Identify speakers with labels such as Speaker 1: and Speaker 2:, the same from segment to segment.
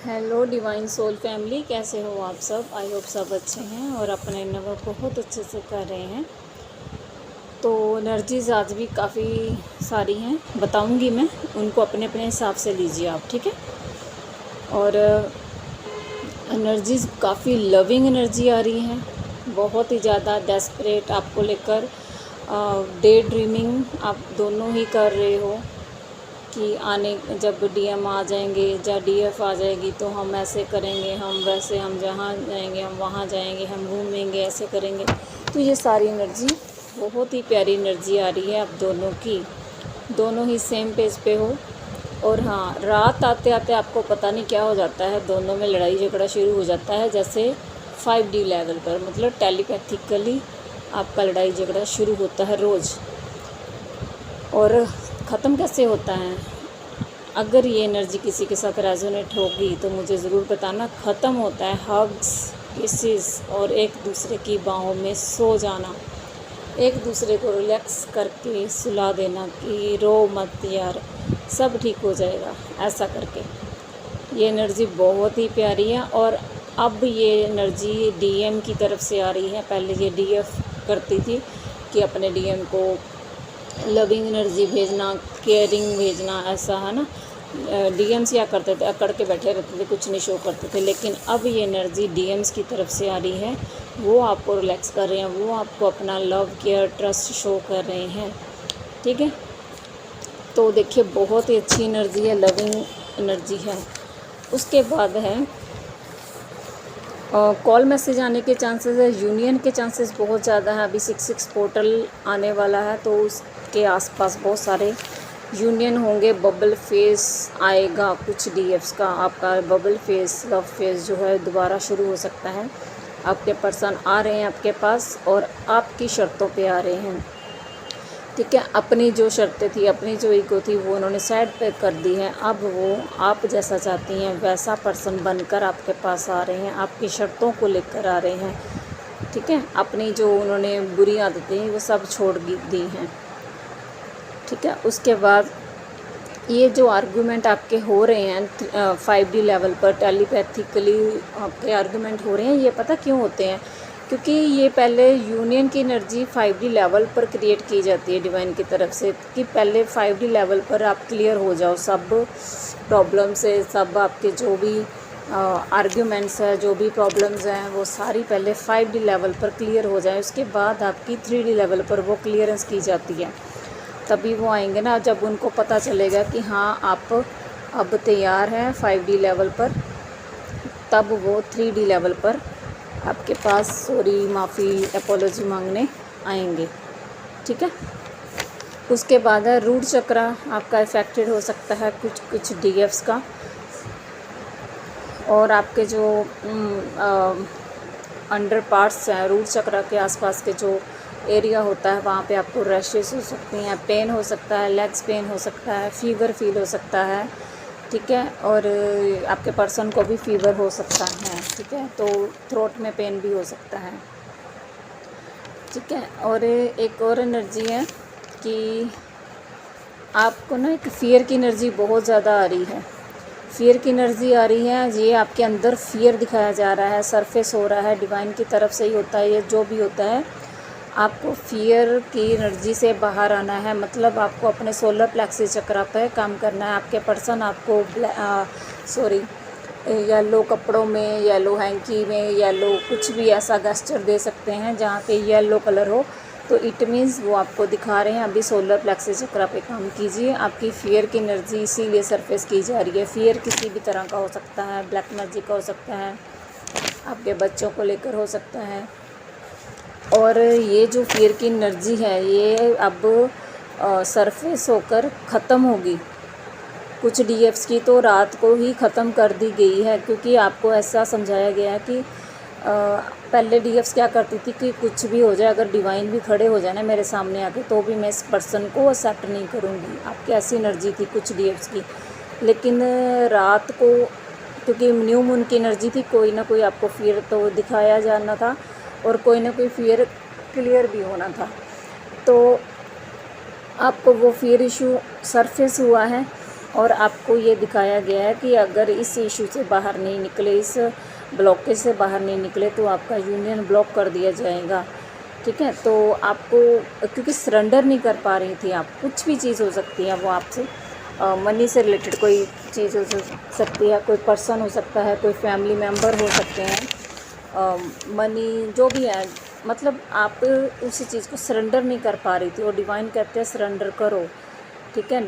Speaker 1: Hello divine soul family, कैसे हो आप सब। आई होप सब अच्छे हैं और अपने इन्नर बहुत अच्छे से कर रहे हैं। तो एनर्जीज़ आज भी काफ़ी सारी हैं, बताऊंगी मैं, उनको अपने अपने हिसाब से लीजिए आप, ठीक है। और एनर्जीज़ काफ़ी लविंग एनर्जी आ रही है, बहुत ही ज़्यादा डेस्परेट आपको लेकर। डे ड्रीमिंग आप दोनों ही कर रहे हो कि आने जब डीएम आ जाएंगे या डीएफ आ जाएगी तो हम ऐसे करेंगे, हम वैसे, हम जहाँ जाएंगे हम वहाँ जाएंगे, हम घूमेंगे, ऐसे करेंगे। तो ये सारी एनर्जी, बहुत ही प्यारी एनर्जी आ रही है आप दोनों की, दोनों ही सेम पेज पे हो। और हाँ, रात आते आते आपको पता नहीं क्या हो जाता है, दोनों में लड़ाई झगड़ा शुरू हो जाता है, जैसे 5D लेवल पर, मतलब टेलीपैथिकली आपका लड़ाई झगड़ा शुरू होता है रोज़। और ख़त्म कैसे होता है, अगर ये एनर्जी किसी के साथ रेजोनेट होगी तो मुझे ज़रूर बताना। ख़त्म होता है हग्स, किसेस और एक दूसरे की बाहों में सो जाना, एक दूसरे को रिलैक्स करके सुला देना कि रो मत यार, सब ठीक हो जाएगा, ऐसा करके। ये एनर्जी बहुत ही प्यारी है। और अब ये एनर्जी डीएम की तरफ से आ रही है। पहले ये डीएफ करती थी कि अपने डीएम को लविंग एनर्जी भेजना, केयरिंग भेजना, ऐसा है ना। डीएम्स क्या करते थे, अकड़ के बैठे रहते थे, कुछ नहीं शो करते थे। लेकिन अब ये एनर्जी डीएम्स की तरफ से आ रही है, वो आपको रिलैक्स कर रहे हैं, वो आपको अपना लव, केयर, ट्रस्ट शो कर रहे हैं, ठीक है। तो देखिए, बहुत ही अच्छी एनर्जी है, लविंग एनर्जी है। उसके बाद है कॉल मैसेज आने के चांसेस है, यूनियन के चांसेस बहुत ज़्यादा है। अभी 6-6 पोर्टल आने वाला है, तो उसके आसपास बहुत सारे यूनियन होंगे। बबल फेस आएगा कुछ डीएफ्स का, आपका बबल फेस, लव फेस जो है दोबारा शुरू हो सकता है। आपके पर्सन आ रहे हैं आपके पास और आपकी शर्तों पे आ रहे हैं, ठीक है। अपनी जो शर्तें थी, अपनी जो ईगो थी, वो उन्होंने साइड पे कर दी है। अब वो आप जैसा चाहती हैं वैसा पर्सन बनकर आपके पास आ रहे हैं, आपकी शर्तों को लेकर आ रहे हैं, ठीक है। अपनी जो उन्होंने बुरी आदतें वो सब छोड़ दी हैं, ठीक है। उसके बाद ये जो आर्गूमेंट आपके हो रहे हैं 5D लेवल पर, टेलीपैथिकली आपके आर्गूमेंट हो रहे हैं, ये पता क्यों होते हैं? क्योंकि ये पहले यूनियन की एनर्जी 5D लेवल पर क्रिएट की जाती है डिवाइन की तरफ से, कि पहले 5D लेवल पर आप क्लियर हो जाओ सब प्रॉब्लम से, सब आपके जो भी आर्ग्यूमेंट्स है, जो भी प्रॉब्लम्स हैं, वो सारी पहले 5D लेवल पर क्लियर हो जाए। उसके बाद आपकी 3D लेवल पर वो क्लियरेंस की जाती है। तभी वो आएंगे ना, जब उनको पता चलेगा कि हाँ आप अब तैयार हैं 5D लेवल पर, तब वो 3D लेवल पर आपके पास माफ़ी, एपोलॉजी मांगने आएंगे, ठीक है। उसके बाद है रूट चक्रा आपका इफेक्टेड हो सकता है, कुछ डीएफ्स का। और आपके जो अंडर पार्ट्स हैं, रूट चक्रा के आसपास के जो एरिया होता है, वहाँ पे आपको रैशेस हो सकती हैं, पेन हो सकता है, लेग्स पेन हो सकता है, फीवर फील हो सकता है, ठीक है। और आपके पर्सन को भी फीवर हो सकता है, ठीक है। तो थ्रोट में पेन भी हो सकता है, ठीक है। और एक और एनर्जी है कि आपको ना एक फ़ियर की एनर्जी बहुत ज़्यादा आ रही है, फ़ियर की एनर्जी आ रही है। ये आपके अंदर फ़ियर दिखाया जा रहा है, सरफेस हो रहा है, डिवाइन की तरफ से ही होता है ये जो भी होता है। आपको फ़ियर की एनर्जी से बाहर आना है, मतलब आपको अपने सोलर प्लेक्सिस चक्रा पे काम करना है। आपके पर्सन आपको येलो कपड़ों में, येलो हैंकी में, येलो कुछ भी ऐसा गेस्चर दे सकते हैं जहाँ पे येलो कलर हो, तो इट मीन्स वो आपको दिखा रहे हैं अभी सोलर प्लेक्सिस चक्रा पे काम कीजिए। आपकी फ़ियर की एनर्जी इसीलिए सरफेस की जा रही है। फ़ियर किसी भी तरह का हो सकता है, ब्लैक मैजिक का हो सकता है, आपके बच्चों को लेकर हो सकता है। और ये जो फ़ियर की एनर्जी है ये अब सरफेस होकर ख़त्म होगी। कुछ डीएफ्स की तो रात को ही ख़त्म कर दी गई है, क्योंकि आपको ऐसा समझाया गया है कि पहले डीएफ्स क्या करती थी कि कुछ भी हो जाए, अगर डिवाइन भी खड़े हो जाए ना मेरे सामने आके, तो भी मैं इस पर्सन को एक्सेप्ट नहीं करूँगी। आपकी ऐसी एनर्जी थी कुछ डीएफ्स की। लेकिन रात को, क्योंकि न्यू मून की एनर्जी थी, कोई ना कोई आपको फियर तो दिखाया जाना था और कोई ना कोई फियर क्लियर भी होना था। तो आपको वो फियर इशू सरफेस हुआ है और आपको ये दिखाया गया है कि अगर इस इशू से बाहर नहीं निकले, इस ब्लॉकेज से बाहर नहीं निकले, तो आपका यूनियन ब्लॉक कर दिया जाएगा। ठीक है, तो आपको क्योंकि सरेंडर नहीं कर पा रही थी आप, कुछ भी चीज़ हो सकती है वो आपसे, मनी से रिलेटेड कोई चीज़ हो सकती है, कोई पर्सन हो सकता है, कोई फैमिली मेम्बर हो सकते हैं, मनी जो भी है, मतलब आप उसी चीज़ को सरेंडर नहीं कर पा रही थी और डिवाइन कहते हैं सरेंडर करो। ठीक है,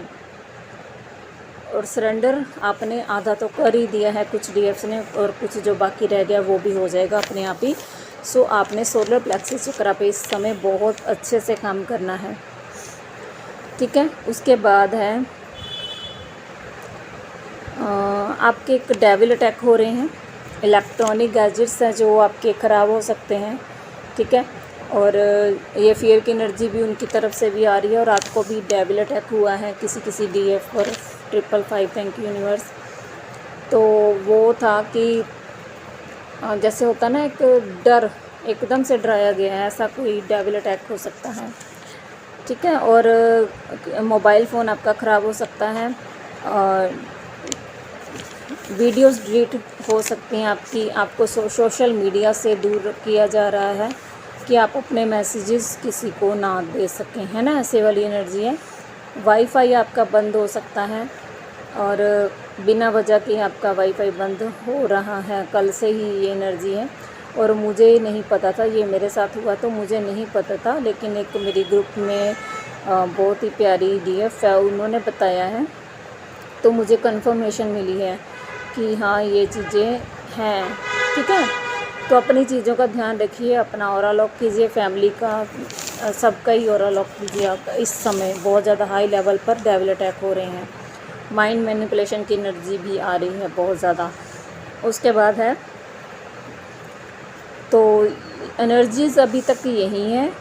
Speaker 1: और सरेंडर आपने आधा तो कर ही दिया है कुछ डीएफ्स ने, और कुछ जो बाकी रह गया वो भी हो जाएगा अपने आप ही। सो आपने सोलर प्लेक्सस चक्रा पे इस समय बहुत अच्छे से काम करना है। ठीक है, उसके बाद है आपके एक डेविल अटैक हो रहे हैं, इलेक्ट्रॉनिक गैजेट्स हैं जो आपके ख़राब हो सकते हैं। ठीक है, और ये फियर की एनर्जी भी उनकी तरफ से भी आ रही है, और रात को भी डेविल अटैक हुआ है किसी डीएफ पर 555 थैंक यू यूनिवर्स। तो वो था कि जैसे होता ना एक डर, एकदम से डराया गया है, ऐसा कोई डेविल अटैक हो सकता है। ठीक है, और मोबाइल फ़ोन आपका ख़राब हो सकता है, वीडियोस डिलीट हो सकती हैं आपकी, आपको सोशल मीडिया से दूर किया जा रहा है कि आप अपने मैसेजेस किसी को ना दे सकें, है ना, ऐसे वाली एनर्जी है। वाईफाई आपका बंद हो सकता है, और बिना वजह के आपका वाईफाई बंद हो रहा है, कल से ही ये एनर्जी है। और मुझे नहीं पता था, ये मेरे साथ हुआ तो मुझे नहीं पता था, लेकिन एक मेरी ग्रुप में बहुत ही प्यारी डीएफ है, उन्होंने बताया है, तो मुझे कंफर्मेशन मिली है कि हाँ ये चीज़ें हैं। ठीक है, तो अपनी चीज़ों का ध्यान रखिए, अपना ऑरा लॉक कीजिए, फैमिली का सबका ही ऑरा लॉक कीजिए। आप इस समय बहुत ज़्यादा हाई लेवल पर डेविल अटैक हो रहे हैं, माइंड मैनिपुलेशन की एनर्जी भी आ रही है बहुत ज़्यादा। उसके बाद है तो एनर्जीज़ अभी तक यही हैं,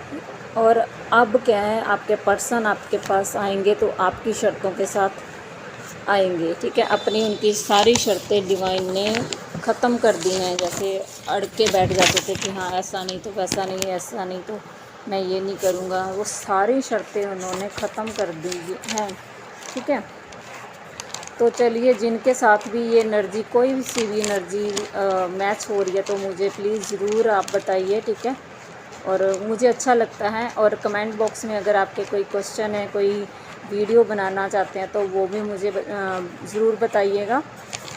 Speaker 1: और अब क्या है, आपके पर्सन आपके पास आएंगे तो आपकी शर्तों के साथ आएंगे। ठीक है, अपनी उनकी सारी शर्तें डिवाइन ने ख़त्म कर दी हैं, जैसे अड़ के बैठ जाते थे कि हाँ ऐसा नहीं तो वैसा नहीं, ऐसा नहीं तो मैं ये नहीं करूँगा, वो सारी शर्तें उन्होंने ख़त्म कर दी हैं। ठीक है, तो चलिए, जिनके साथ भी ये एनर्जी, कोई सी भी एनर्जी मैच हो रही है, तो मुझे प्लीज़ ज़रूर आप बताइए। ठीक है, और मुझे अच्छा लगता है, और कमेंट बॉक्स में अगर आपके कोई क्वेश्चन है, कोई वीडियो बनाना चाहते हैं, तो वो भी मुझे ज़रूर बताइएगा।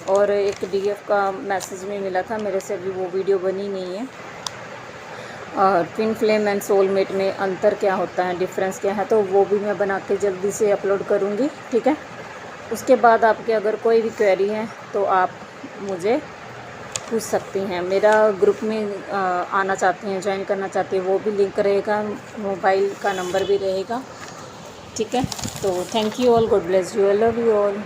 Speaker 1: और एक डीएफ का मैसेज में मिला था मेरे से, अभी वो वीडियो बनी नहीं है। ट्विन फ्लेम एंड सोलमेट में अंतर क्या होता है, डिफरेंस क्या है, तो वो भी मैं बना के जल्दी से अपलोड करूँगी। ठीक है, उसके बाद आपके अगर कोई भी क्वेरी है तो आप मुझे पूछ सकती हैं। मेरा ग्रुप में आना चाहती हैं, ज्वाइन करना चाहती हैं, वो भी लिंक रहेगा, मोबाइल का नंबर भी रहेगा। ठीक है, तो thank you all, God bless you, I love you all.